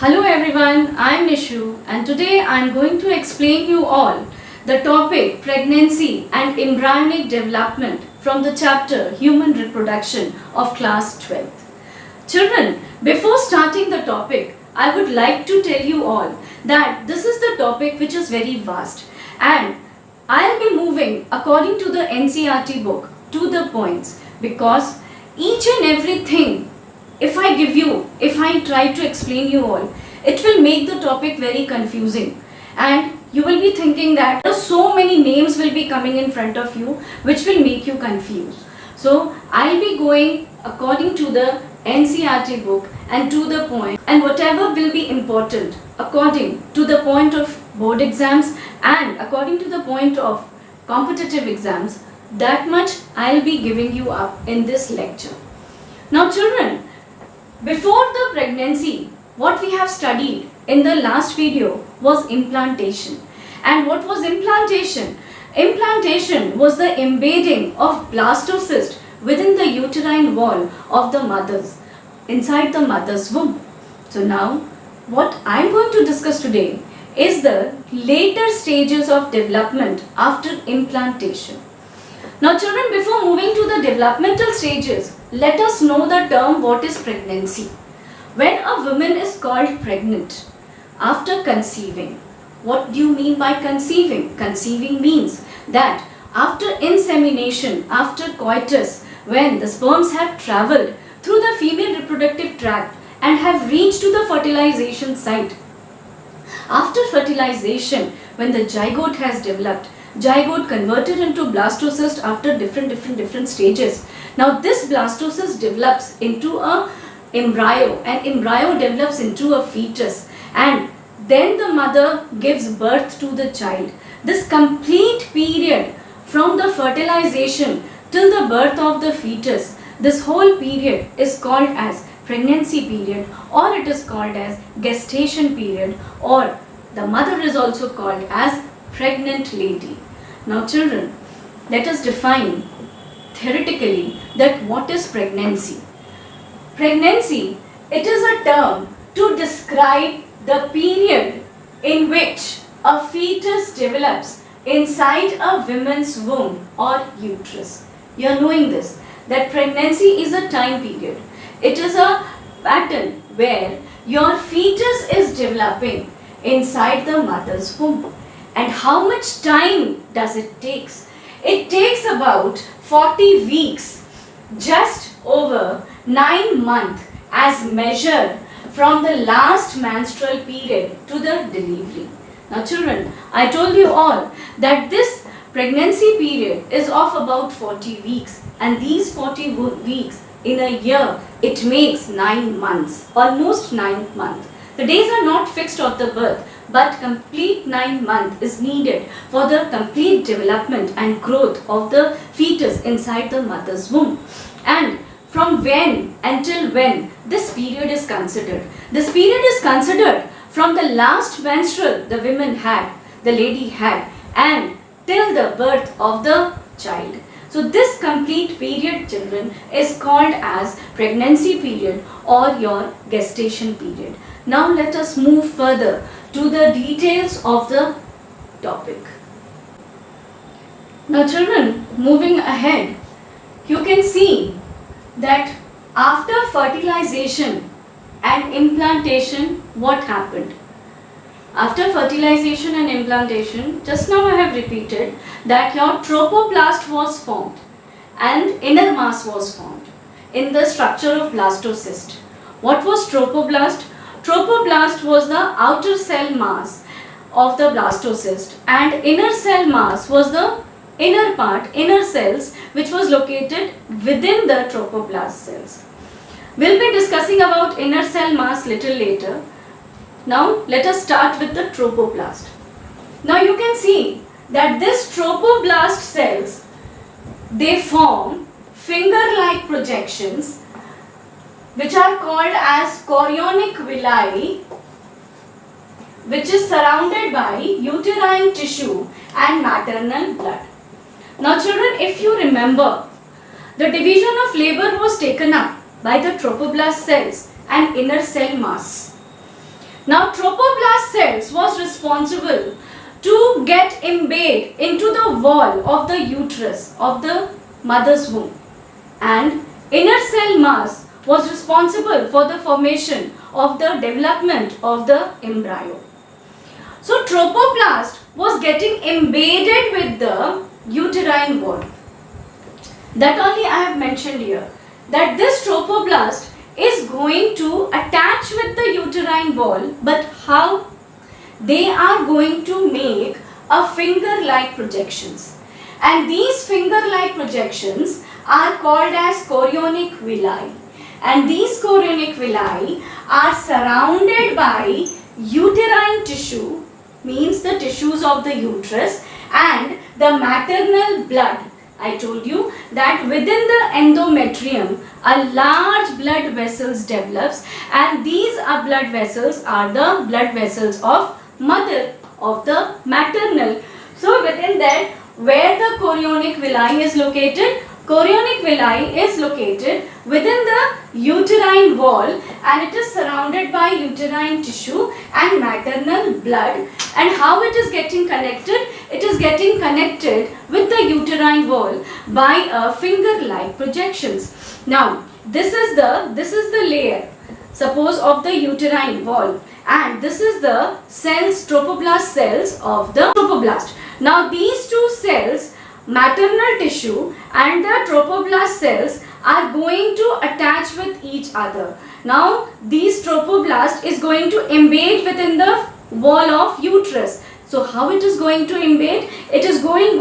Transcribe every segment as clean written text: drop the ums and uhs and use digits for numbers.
Hello everyone, I am Nishu and today I am going to explain you all the topic pregnancy and embryonic development from the chapter Human Reproduction of class 12th. Children, before starting the topic, I would like to tell you all that this is the topic which is very vast and I'll be moving according to the NCERT book to the points because each and everything if I try to explain you all, it will make the topic very confusing and you will be thinking that so many names will be coming in front of you which will make you confused. So I'll be going according to the NCERT book and to the point, and whatever will be important according to the point of board exams and according to the point of competitive exams, that much I'll be giving you up in this lecture. Now children, before the pregnancy, what we have studied in the last video was implantation. And what was implantation? Implantation was the embedding of blastocyst within the uterine wall of the mothers, inside the mother's womb. So now, what I am going to discuss today is the later stages of development after implantation. Now children, before moving to the developmental stages, let us know the term what is pregnancy. When a woman is called pregnant after conceiving, what do you mean by conceiving? Conceiving means that after insemination, after coitus, when the sperms have travelled through the female reproductive tract and have reached to the fertilization site. After fertilization, when the zygote has developed, zygote converted into blastocyst after different stages. Now this blastocyst develops into a embryo and embryo develops into a fetus and then the mother gives birth to the child. This complete period from the fertilization till the birth of the fetus, this whole period is called as pregnancy period, or it is called as gestation period, or the mother is also called as pregnant lady. Now children, let us define theoretically that what is pregnancy. Pregnancy, it is a term to describe the period in which a fetus develops inside a woman's womb or uterus. You are knowing this, that pregnancy is a time period. It is a pattern where your fetus is developing inside the mother's womb. And how much time does it take? It takes about 40 weeks, just over 9 months as measured from the last menstrual period to the delivery. Now children, I told you all that this pregnancy period is of about 40 weeks and these 40 weeks in a year, it makes 9 months, almost 9 months. The days are not fixed of the birth, but complete 9 months is needed for the complete development and growth of the fetus inside the mother's womb. And from when until when this period is considered? This period is considered from the last menstrual the woman had, the lady had, and till the birth of the child. So this complete period, children, is called as pregnancy period or your gestation period. Now let us move further to the details of the topic. Now children, moving ahead, you can see that after fertilization and implantation, what happened? After fertilization and implantation, just now I have repeated that your tropoblast was formed and inner mass was formed in the structure of blastocyst. What was tropoblast? Tropoblast was the outer cell mass of the blastocyst and inner cell mass was the inner part, inner cells, which was located within the trophoblast cells. We'll be discussing about inner cell mass little later. Now let us start with the trophoblast. Now you can see that this trophoblast cells, they form finger-like projections which are called as chorionic villi, which is surrounded by uterine tissue and maternal blood. Now children, if you remember, the division of labor was taken up by the trophoblast cells and inner cell mass. Now trophoblast cells was responsible to get embedded into the wall of the uterus of the mother's womb, and inner cell mass was responsible for the formation of the development of the embryo. So trophoblast was getting embedded with the uterine wall. That only I have mentioned here, that this trophoblast is going to attach with the uterine wall, but how? They are going to make a finger-like projections, and these finger-like projections are called as chorionic villi, and these chorionic villi are surrounded by uterine tissue, means the tissues of the uterus, and the maternal blood. I told you that within the endometrium a large blood vessels develops, and these are blood vessels are the blood vessels of mother, of the maternal. So within that, where the chorionic villi is located? Chorionic villi is located within the uterine wall, and it is surrounded by uterine tissue and maternal blood. And how it is getting connected? It is getting connected with the uterine wall by finger-like projections. Now this is the layer, suppose, of the uterine wall, and this is the cells, trophoblast cells of the trophoblast. Now these two cells, maternal tissue and the trophoblast cells, are going to attach with each other. Now these trophoblast is going to embed within the wall of uterus. So how it is going to embed? It is going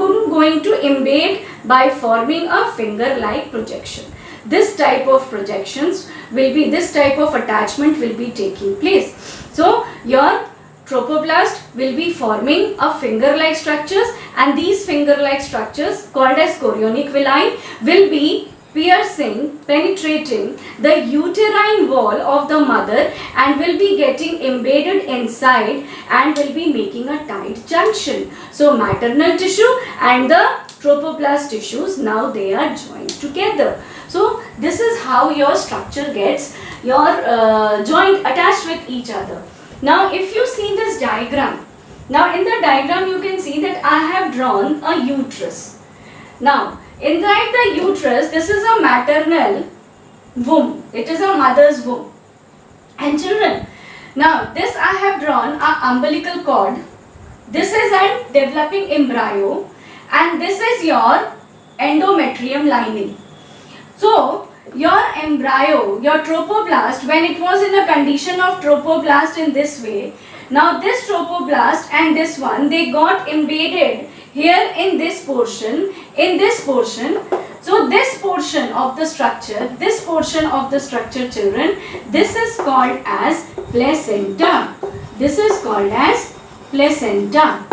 to embed by forming a finger-like projection. This type of projections will be, this type of attachment will be taking place. So your trophoblast will be forming a finger-like structures, and these finger-like structures called as chorionic villi will be penetrating the uterine wall of the mother, and will be getting embedded inside and will be making a tight junction. So maternal tissue and the trophoblast tissues, now they are joined together. So this is how your structure gets your joint attached with each other. Now if you see this diagram, now in the diagram you can see that I have drawn a uterus. Now inside the uterus, this is a maternal womb, it is a mother's womb. And children, now this I have drawn a umbilical cord, this is a developing embryo, and this is your endometrium lining. So your embryo, your trophoblast, when it was in a condition of trophoblast in this way, now this trophoblast and this one, they got embedded here in this portion, So this portion of the structure, children, this is called as placenta. This is called as placenta.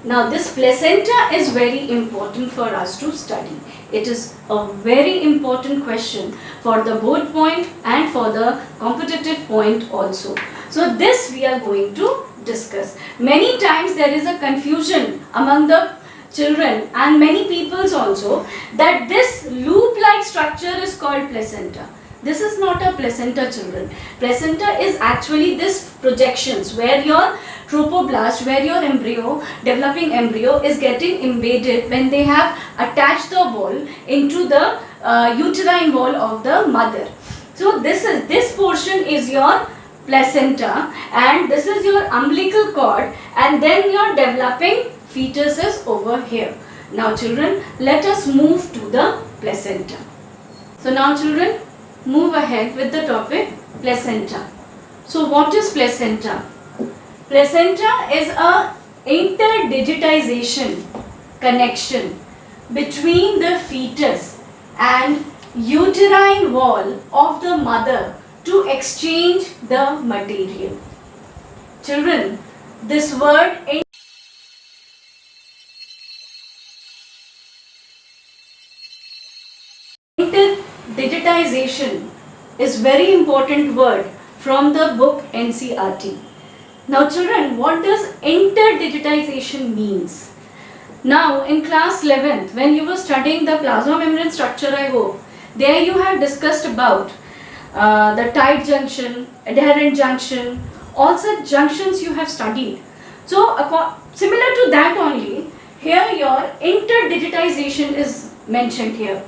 Now this placenta is very important for us to study. It is a very important question for the board point and for the competitive point also. So this we are going to discuss. Many times there is a confusion among the children and many peoples also that this loop-like structure is called placenta. This is not a placenta, children. Placenta is actually this projections where your trophoblast, where your embryo, developing embryo is getting embedded when they have attached the wall into the uterine wall of the mother. So this portion is your placenta, and this is your umbilical cord, and then your developing fetus is over here. Now children, let us move to the placenta. So now children, move ahead with the topic placenta. So what is placenta? Placenta is a interdigitization connection between the fetus and uterine wall of the mother to exchange the material. Children, this word interdigitization is very important word from the book NCERT. Now children, what does interdigitization means? Now in class 11th, when you were studying the plasma membrane structure, I hope, there you have discussed about the tight junction, adherent junction, all such junctions you have studied. So similar to that only, here your interdigitization is mentioned here.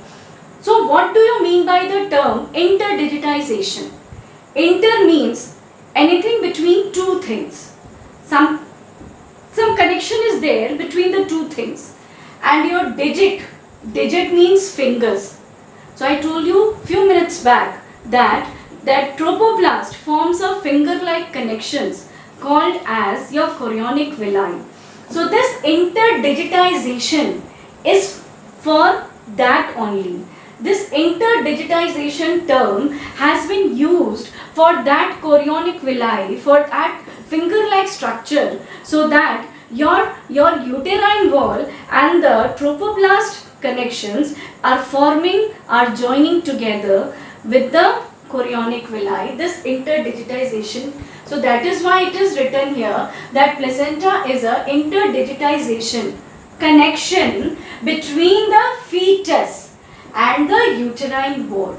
So what do you mean by the term interdigitization? Inter means anything between two things. Some connection is there between the two things. And your digit means fingers. So I told you few minutes back that trophoblast forms a finger-like connections called as your chorionic villi. So this interdigitization is for that only. This interdigitization term has been used for that chorionic villi, for that finger-like structure, so that your uterine wall and the trophoblast connections are joining together with the chorionic villi, this interdigitization. So that is why it is written here that placenta is a interdigitization connection between the fetus and the uterine wall.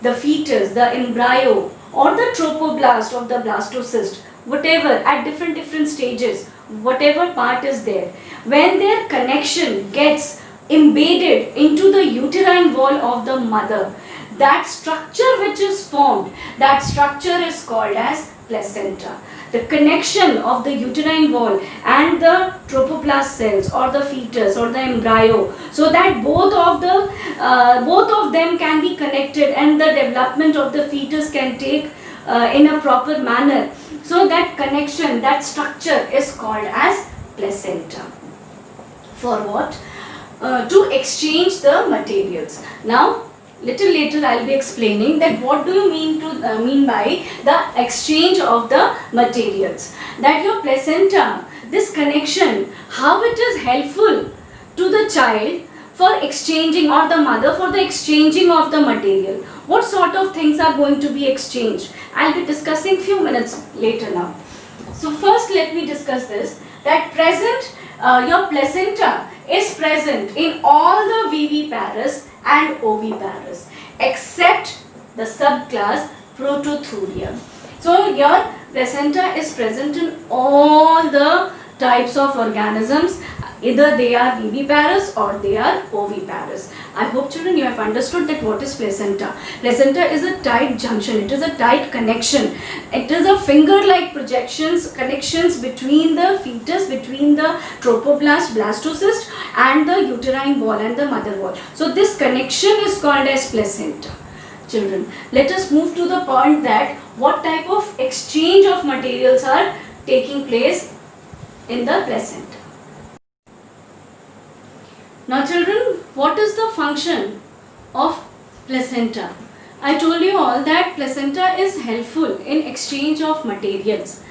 The fetus, the embryo or the trophoblast of the blastocyst, whatever at different stages, whatever part is there, when their connection gets embedded into the uterine wall of the mother, that structure which is formed, that structure is called as placenta. The connection of the uterine wall and the trophoblast cells or the fetus or the embryo, so that both of them can be connected and the development of the fetus can take in a proper manner. So that connection, that structure is called as placenta. For what? To exchange the materials. Now little later I will be explaining that what do you mean by the exchange of the materials. That your placenta, this connection, how it is helpful to the child for exchanging, or the mother for the exchanging of the material. What sort of things are going to be exchanged? I will be discussing few minutes later now. So first let me discuss this, that your placenta is present in all the viviparous and oviparous except the subclass Protothuria. So your placenta is present in all the types of organisms, either they are viviparous or they are oviparous. I hope children you have understood that what is placenta. Placenta is a tight junction, it is a tight connection. It is a finger-like connections between the fetus, between the trophoblast, blastocyst and the uterine wall and the mother wall. So this connection is called as placenta. Children, let us move to the point that what type of exchange of materials are taking place in the placenta. Now children, what is the function of placenta? I told you all that placenta is helpful in exchange of materials.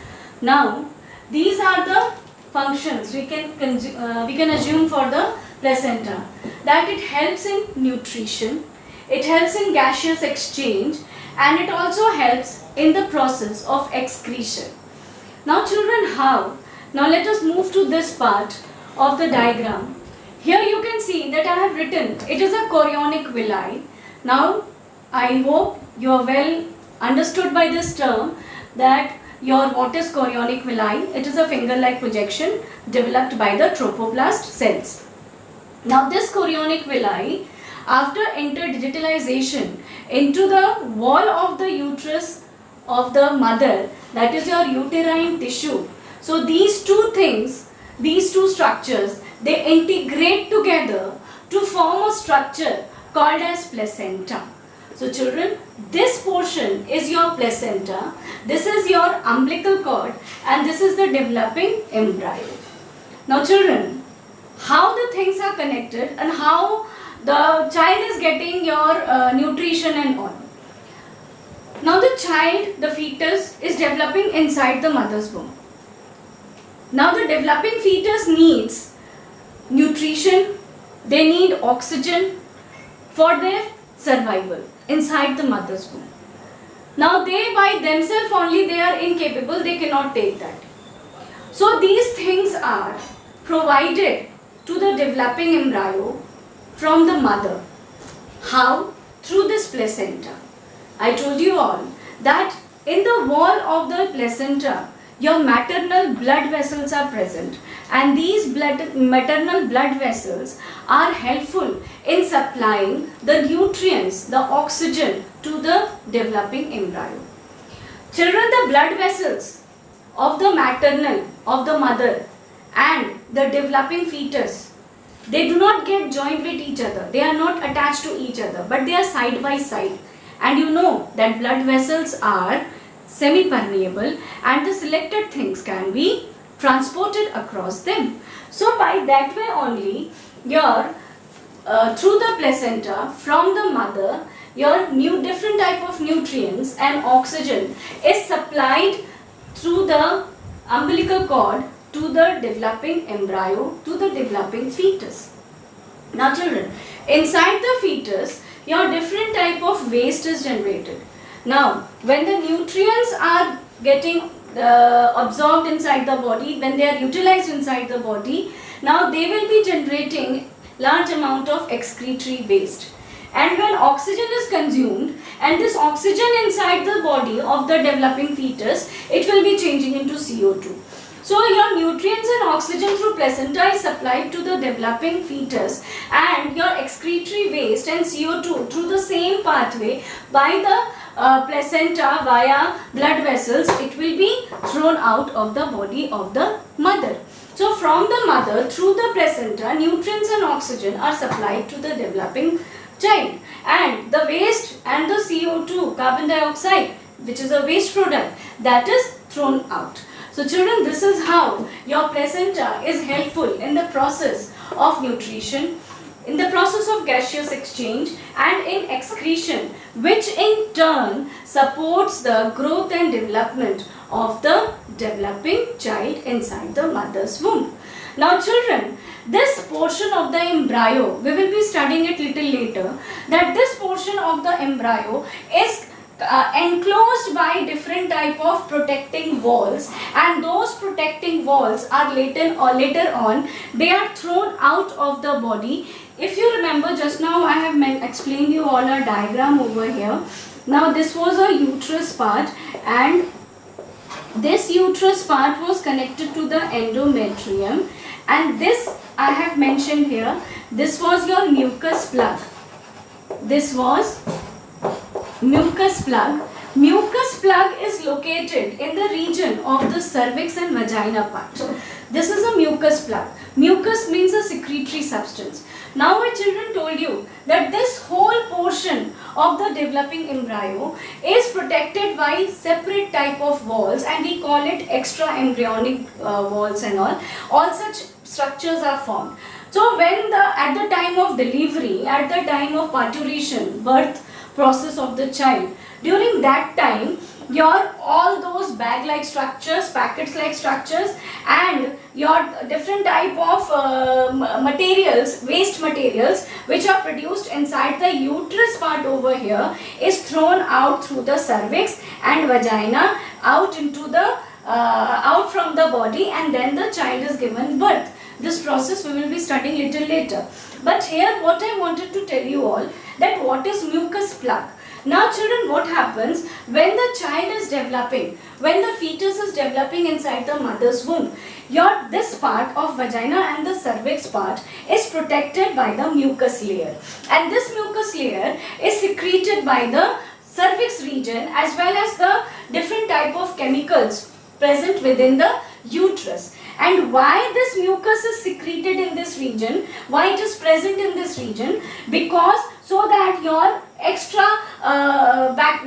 Now these are the functions we can assume for the placenta, that it helps in nutrition, it helps in gaseous exchange, and it also helps in the process of excretion. Now children, how? Now let us move to this part of the diagram. Here you can see that I have written, it is a chorionic villi. Now I hope you are well understood by this term that what is chorionic villi? It is a finger-like projection developed by the trophoblast cells. Now this chorionic villi, after interdigitalization into the wall of the uterus of the mother, that is your uterine tissue. So these two things, these two structures, they integrate together to form a structure called as placenta. So children, this portion is your placenta, this is your umbilical cord, and this is the developing embryo. Now children, how the things are connected and how the child is getting your nutrition and all. Now the child, the fetus, is developing inside the mother's womb. Now the developing fetus needs nutrition, they need oxygen for their survival inside the mother's womb. Now they by themselves only, they are incapable, they cannot take that. So these things are provided to the developing embryo from the mother. How? Through this placenta. I told you all that in the wall of the placenta your maternal blood vessels are present, and these maternal blood vessels are helpful in supplying the nutrients, the oxygen to the developing embryo. Children, the blood vessels of the maternal, of the mother and the developing fetus, they do not get joined with each other. They are not attached to each other, but they are side by side. And you know that blood vessels are semi-permeable and the selected things can be transported across them. So by that way only, your through the placenta from the mother, your different type of nutrients and oxygen is supplied through the umbilical cord to the developing embryo, to the developing fetus. Now children, inside the fetus, your different type of waste is generated. Now, when the nutrients are getting absorbed inside the body, when they are utilized inside the body, now they will be generating large amount of excretory waste. And when oxygen is consumed, and this oxygen inside the body of the developing fetus, it will be changing into CO2. So your nutrients and oxygen through placenta is supplied to the developing fetus, and your excretory waste and CO2 through the same pathway by the placenta via blood vessels, it will be thrown out of the body of the mother. So from the mother through the placenta, nutrients and oxygen are supplied to the developing child, and the waste and the CO2, carbon dioxide, which is a waste product, that is thrown out. So children, this is how your placenta is helpful in the process of nutrition, in the process of gaseous exchange and in excretion, which in turn supports the growth and development of the developing child inside the mother's womb. Now children, this portion of the embryo, we will be studying it little later, that this portion of the embryo is enclosed by different type of protecting walls, and those protecting walls are later on they are thrown out of the body. If you remember, just now I have explained you all a diagram over here. Now this was a uterus part, and this uterus part was connected to the endometrium, and this I have mentioned here, this was your mucus plug. This was mucus plug. Mucus plug is located in the region of the cervix and vagina part. This is a mucus plug. Mucus means a secretory substance. Now my children told you that this whole portion of the developing embryo is protected by separate type of walls, and we call it extra embryonic walls and all. All such structures are formed. So when at the time of delivery, at the time of parturition, birth process of the child, during that time, your all those bag-like structures, packets-like structures, and your different type of materials, waste materials, which are produced inside the uterus part over here, is thrown out through the cervix and vagina, out into the out from the body, and then the child is given birth. This process we will be studying little later. But here what I wanted to tell you all, that what is mucus plug. Now children, what happens when the child is developing, when the fetus is developing inside the mother's womb, this part of vagina and the cervix part is protected by the mucus layer, and this mucus layer is secreted by the cervix region as well as the different type of chemicals present within the uterus. And why this mucus is secreted in this region, why it is present in this region? Because so that your extra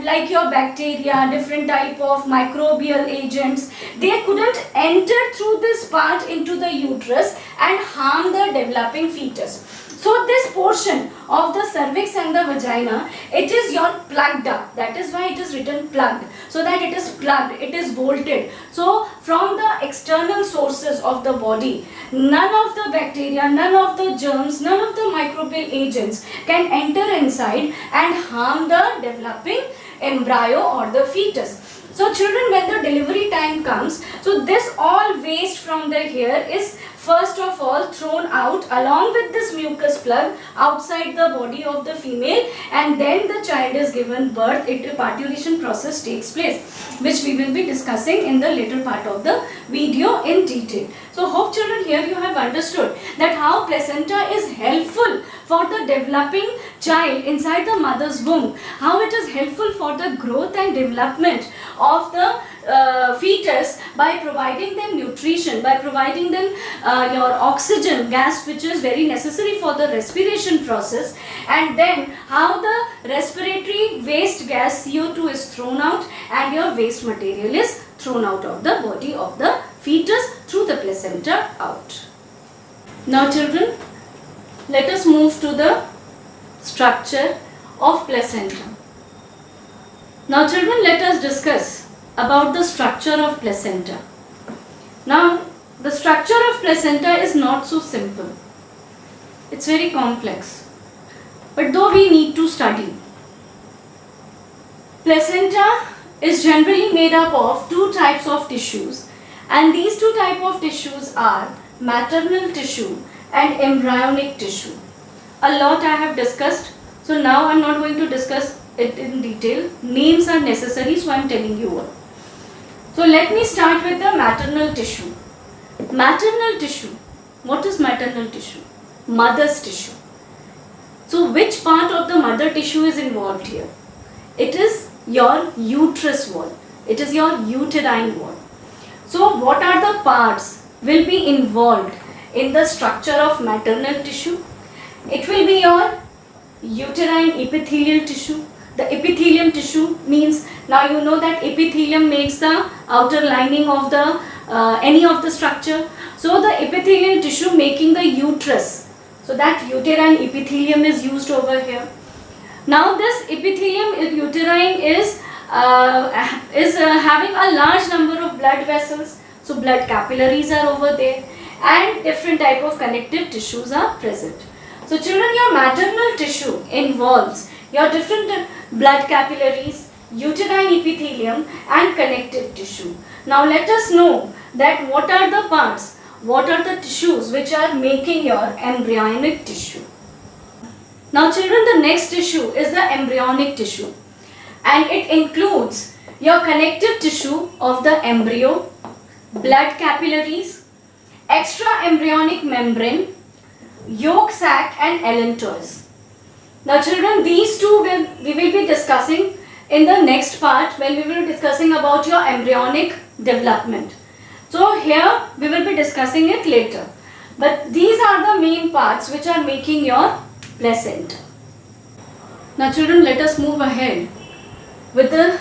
like your bacteria, different type of microbial agents, they couldn't enter through this part into the uterus and harm the developing fetus. So this portion of the cervix and the vagina, it is your plugged up. That is why it is written plugged. So that it is plugged, it is bolted. So from the external sources of the body, none of the bacteria, none of the germs, none of the microbial agents can enter inside and harm the developing embryo or the fetus. So children, when the delivery time comes, so this all waste from the hair is first of all thrown out along with this mucus plug outside the body of the female, and then the child is given birth. A parturition process takes place, which we will be discussing in the later part of the video in detail. So hope children, here you have understood that how placenta is helpful for the developing child inside the mother's womb, how it is helpful for the growth and development of the fetus by providing them nutrition, by providing them your oxygen gas, which is very necessary for the respiration process, and then how the respiratory waste gas CO2 is thrown out and your waste material is thrown out of the body of the fetus through the placenta out. Now children, let us move to the structure of placenta. Now children, let us discuss about the structure of placenta. Now the structure of placenta is not so simple. It's very complex. But though we need to study. Placenta is generally made up of two types of tissues, and these two types of tissues are maternal tissue and embryonic tissue. A lot I have discussed, so now I am not going to discuss it in detail. Names are necessary, so I am telling you all. So let me start with the maternal tissue. Maternal tissue. What is maternal tissue? Mother's tissue. So which part of the mother tissue is involved here? It is your uterus wall. It is your uterine wall. So what are the parts will be involved in the structure of maternal tissue? It will be your uterine epithelial tissue. The epithelium tissue means, now you know that epithelium makes the outer lining of the any of the structure. So the epithelial tissue making the uterus. So that uterine epithelium is used over here. Now this epithelium uterine is having a large number of blood vessels. So blood capillaries are over there and different type of connective tissues are present. So children, your maternal tissue involves your different blood capillaries, uterine epithelium and connective tissue. Now let us know that what are the parts, what are the tissues which are making your embryonic tissue. Now children, the next tissue is the embryonic tissue, and it includes your connective tissue of the embryo, blood capillaries, extra embryonic membrane, yolk sac and allantois. Now children, these two we will be discussing in the next part when we will be discussing about your embryonic development. So here we will be discussing it later. But these are the main parts which are making your placenta. Now children, let us move ahead with the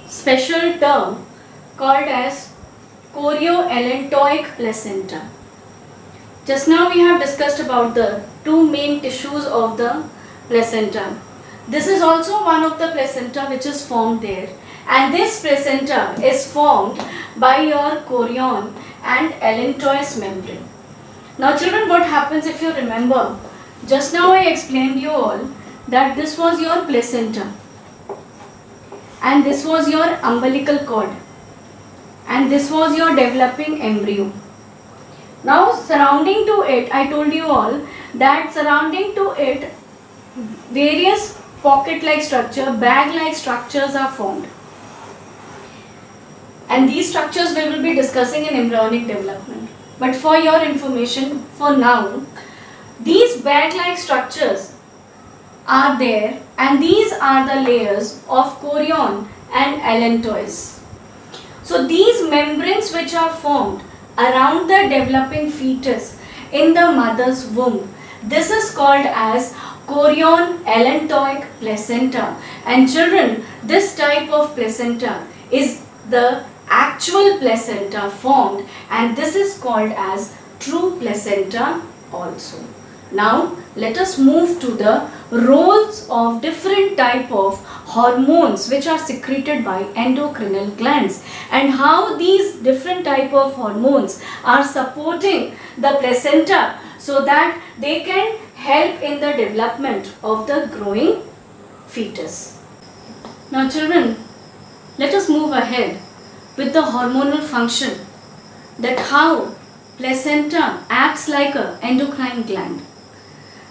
special term called as chorioallantoic placenta. Just now we have discussed about the two main tissues of the placenta. This is also one of the placenta which is formed there, and this placenta is formed by your chorion and allantois membrane. Now children, what happens if you remember, just now I explained you all that this was your placenta and this was your umbilical cord and this was your developing embryo. Now surrounding to it, I told you all that surrounding to it various pocket-like structure, bag-like structures are formed. And these structures we will be discussing in embryonic development. But for your information, for now, these bag-like structures are there, and these are the layers of chorion and allantois. So these membranes which are formed around the developing fetus in the mother's womb, this is called as chorion allantoic placenta. And children, this type of placenta is the actual placenta formed, and this is called as true placenta also. Now let us move to the roles of different type of hormones which are secreted by endocrinal glands, and how these different type of hormones are supporting the placenta so that they can help in the development of the growing fetus. Now children, let us move ahead with the hormonal function, that how placenta acts like a endocrine gland.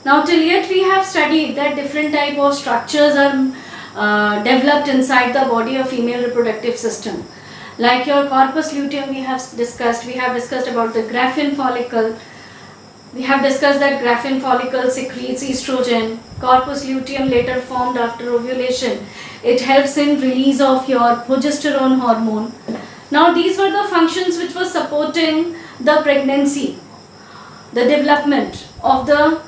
Now till yet we have studied that different type of structures are developed inside the body of female reproductive system. Like your corpus luteum we have discussed about the Graafian follicle. We have discussed that Graafian follicle secretes estrogen. Corpus luteum later formed after ovulation. It helps in release of your progesterone hormone. Now these were the functions which were supporting the pregnancy, the development of the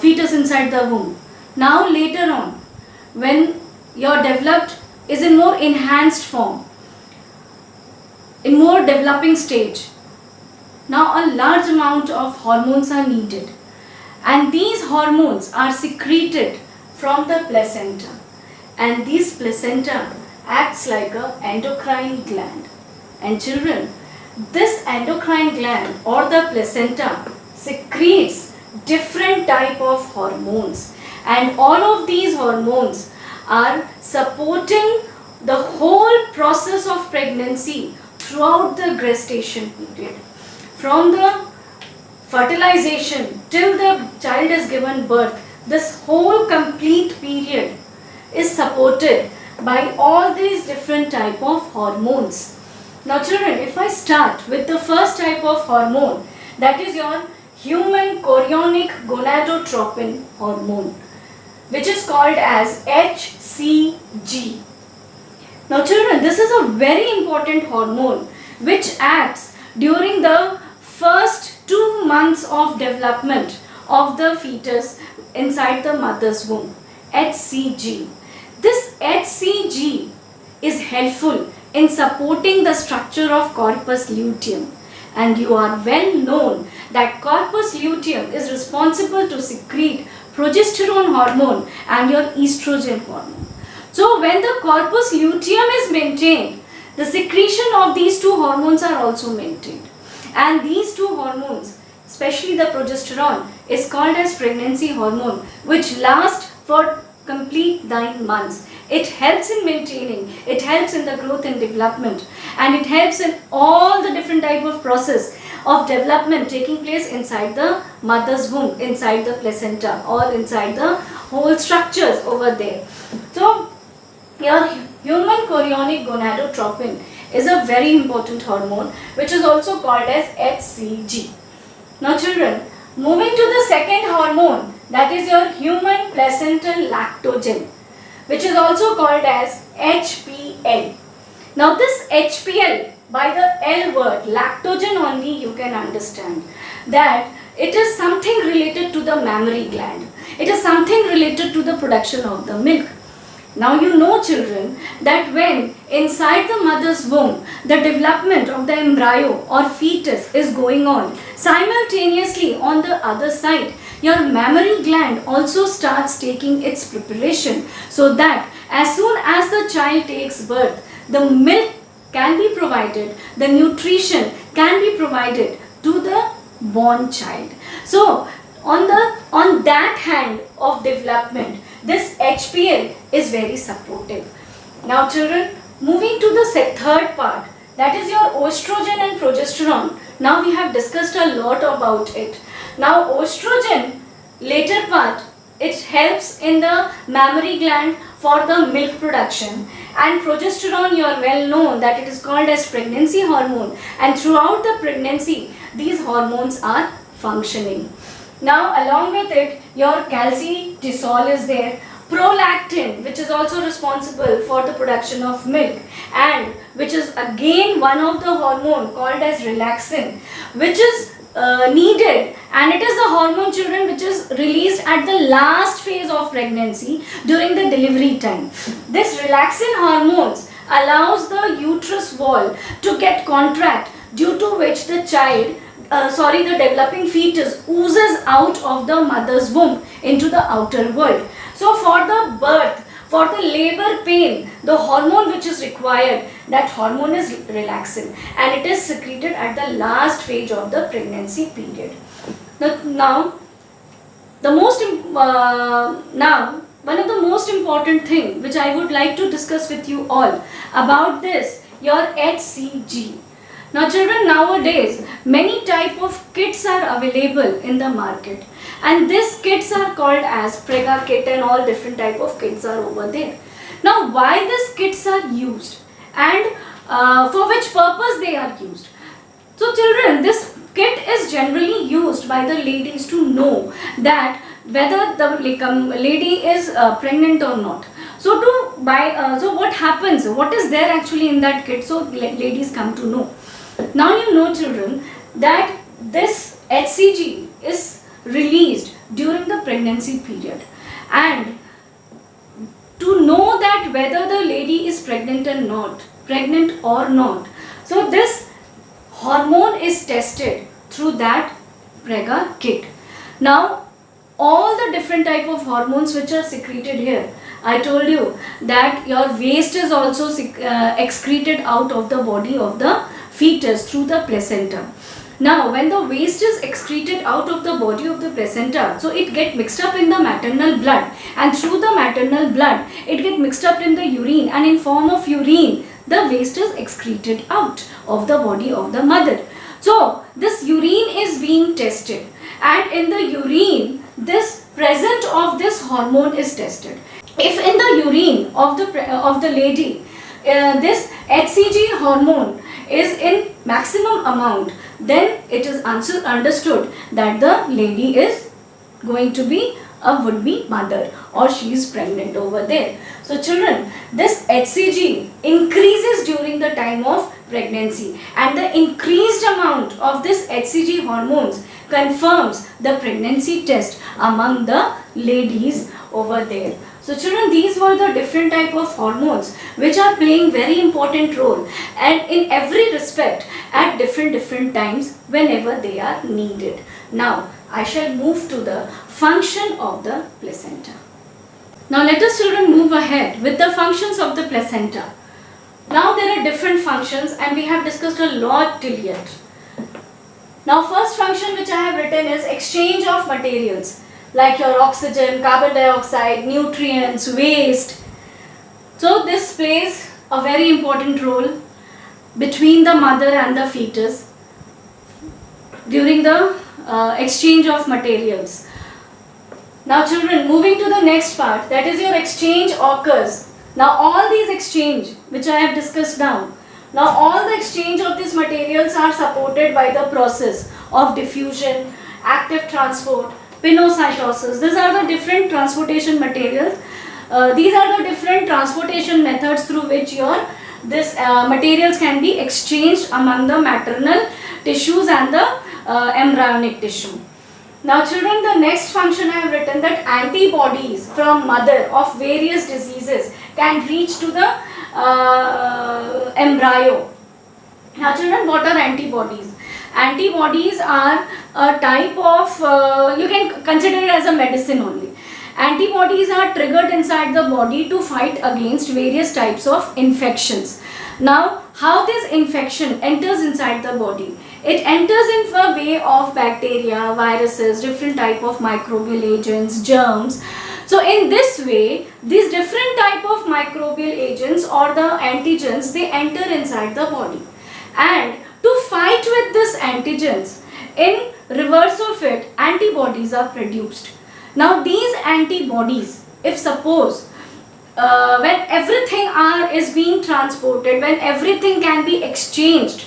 fetus inside the womb. Now later on, when you're developed is in more enhanced form, in more developing stage, now a large amount of hormones are needed, and these hormones are secreted from the placenta, and this placenta acts like a endocrine gland. And children, this endocrine gland or the placenta secretes different type of hormones, and all of these hormones are supporting the whole process of pregnancy throughout the gestation period. From the fertilization till the child is given birth, this whole complete period is supported by all these different type of hormones. Now children, if I start with the first type of hormone, that is your human chorionic gonadotropin hormone, which is called as HCG. Now children, this is a very important hormone which acts during the first 2 months of development of the fetus inside the mother's womb. HCG. This HCG is helpful in supporting the structure of corpus luteum, and you are well known that corpus luteum is responsible to secrete progesterone hormone and your estrogen hormone. So when the corpus luteum is maintained, the secretion of these two hormones are also maintained, and these two hormones, especially the progesterone, is called as pregnancy hormone, which lasts for complete 9 months. It helps in maintaining, it helps in the growth and development, and it helps in all the different type of process of development taking place inside the mother's womb, inside the placenta, or inside the whole structures over there. So your human chorionic gonadotropin is a very important hormone which is also called as HCG. Now children, moving to the second hormone, that is your human placental lactogen, which is also called as HPL. Now this HPL, by the L word, lactogen only, you can understand that it is something related to the mammary gland. It is something related to the production of the milk. Now you know children that when inside the mother's womb the development of the embryo or fetus is going on, simultaneously on the other side your mammary gland also starts taking its preparation, so that as soon as the child takes birth, the milk can be provided, the nutrition can be provided to the born child. So on that hand of development, this HPL is very supportive. Now children, moving to the third part, that is your estrogen and progesterone. Now we have discussed a lot about it. Now estrogen, later part, it helps in the mammary gland for the milk production, and progesterone, you are well known that it is called as pregnancy hormone, and throughout the pregnancy these hormones are functioning. Now along with it, your calcitol is there, prolactin, which is also responsible for the production of milk, and which is again one of the hormone called as relaxin, which is needed, and it is the hormone children which is released at the last phase of pregnancy during the delivery time. This relaxin hormones allows the uterus wall to get contract, due to which the the developing fetus oozes out of the mother's womb into the outer world. So for the birth, for the labor pain, the hormone which is required, that hormone is relaxin, and it is secreted at the last phase of the pregnancy period. Now one of the most important thing which I would like to discuss with you all about this, your HCG. Now children, nowadays many type of kits are available in the market, and these kits are called as Prega kit, and all different type of kits are over there. Now why these kits are used, and for which purpose they are used? So children, this kit is generally used by the ladies to know that whether the lady is pregnant or not. So to buy, so what happens? What is there actually in that kit? So ladies come to know. Now you know children that this HCG is released during the pregnancy period, and to know that whether the lady is pregnant or not, so this hormone is tested through that Prega kit. Now all the different type of hormones which are secreted here, I told you that your waste is also excreted out of the body of the fetus through the placenta. Now when the waste is excreted out of the body of the placenta, so it get mixed up in the maternal blood, and through the maternal blood it get mixed up in the urine, and in form of urine the waste is excreted out of the body of the mother. So this urine is being tested, and in the urine this presence of this hormone is tested. If in the urine of the lady this HCG hormone is in maximum amount, then it is understood that the lady is going to be a would-be mother, or she is pregnant over there. So children, this HCG increases during the time of pregnancy, and the increased amount of this HCG hormones confirms the pregnancy test among the ladies over there. So children, these were the different type of hormones which are playing very important role, and in every respect at different times whenever they are needed. Now I shall move to the function of the placenta. Now let us children move ahead with the functions of the placenta. Now there are different functions, and we have discussed a lot till yet. Now first function which I have written is exchange of materials like your oxygen, carbon dioxide, nutrients, waste. So this plays a very important role between the mother and the fetus during the exchange of materials. Now children, moving to the next part, that is your exchange occurs. Now all these exchange which I have discussed now, all the exchange of these materials are supported by the process of diffusion, active transport, pinocytosis. These are the different transportation materials. These are the different transportation methods through which your materials can be exchanged among the maternal tissues and the embryonic tissue. Now children, the next function I have written that antibodies from mother of various diseases can reach to the embryo. Now children, what are antibodies? Antibodies are a type of, you can consider it as a medicine only. Antibodies are triggered inside the body to fight against various types of infections. Now, how this infection enters inside the body? It enters in the way of bacteria, viruses, different type of microbial agents, germs. So in this way, these different type of microbial agents or the antigens, they enter inside the body. And to fight with these antigens, in reverse of it, antibodies are produced. Now these antibodies, if suppose when everything is being transported, when everything can be exchanged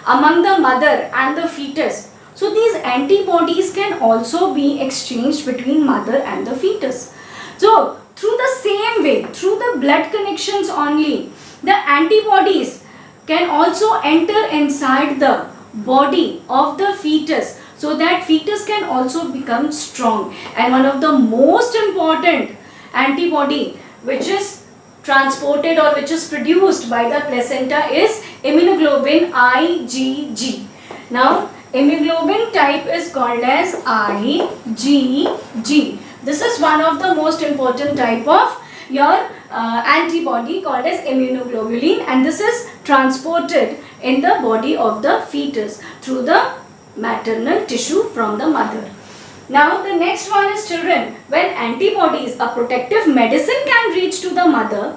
among the mother and the fetus, so these antibodies can also be exchanged between mother and the fetus. So through the same way, through the blood connections only, the antibodies can also enter inside the body of the fetus, so that fetus can also become strong. And one of the most important antibody which is transported or which is produced by the placenta is immunoglobulin IgG. Now immunoglobulin type is called as IgG. This is one of the most important type of your antibody called as immunoglobulin, and this is transported in the body of the fetus through the maternal tissue from the mother. Now the next one is children, when antibodies, a protective medicine can reach to the mother,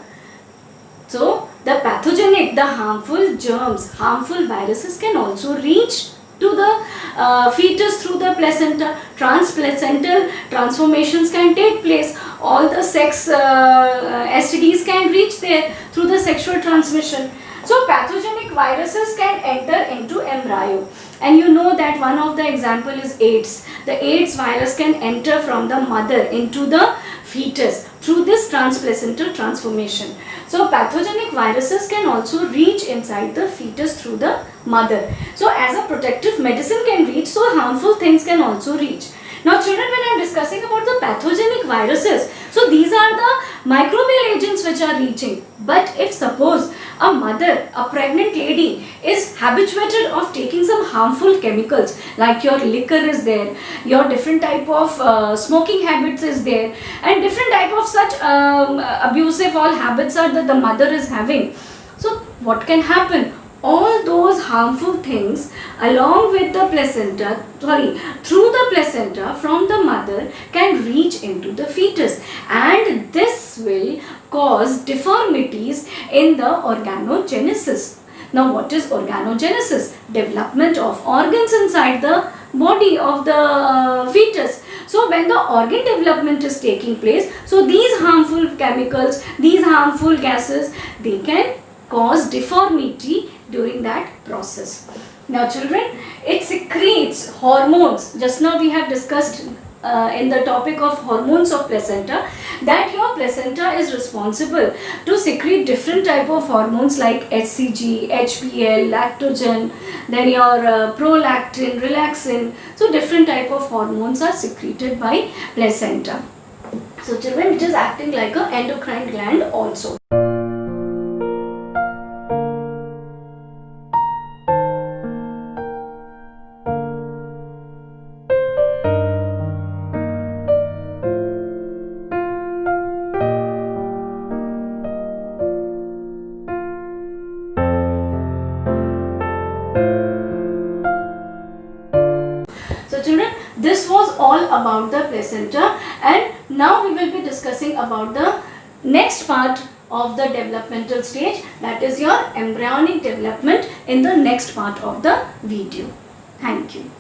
so the pathogenic, the harmful germs, harmful viruses can also reach to the fetus through the placenta. Transplacental transformations can take place. All the sex STDs can reach there through the sexual transmission. So pathogenic viruses can enter into embryo. And you know that one of the example is AIDS. The AIDS virus can enter from the mother into the fetus through this transplacental transformation. So pathogenic viruses can also reach inside the fetus through the mother. So as a protective medicine can reach, so harmful things can also reach. Now children, when I am discussing about the pathogenic viruses, so these are the microbial agents which are reaching. But if suppose a mother, a pregnant lady is habituated of taking some harmful chemicals, like your liquor is there, your different type of smoking habits is there, and different type of such abusive all habits are that the mother is having. So what can happen? All those harmful things along with the placenta, through the placenta from the mother can reach into the fetus, and this will cause deformities in the organogenesis. Now what is organogenesis? Development of organs inside the body of the fetus. So when the organ development is taking place, so these harmful chemicals, these harmful gases, they can cause deformity during that process. Now children, it secretes hormones. Just now we have discussed in the topic of hormones of placenta, that your placenta is responsible to secrete different type of hormones like HCG, HPL, lactogen, then your prolactin, relaxin. So different type of hormones are secreted by placenta. So children, it is acting like a endocrine gland also. So children, this was all about the placenta, and now we will be discussing about the next part of the developmental stage, that is your embryonic development, in the next part of the video. Thank you.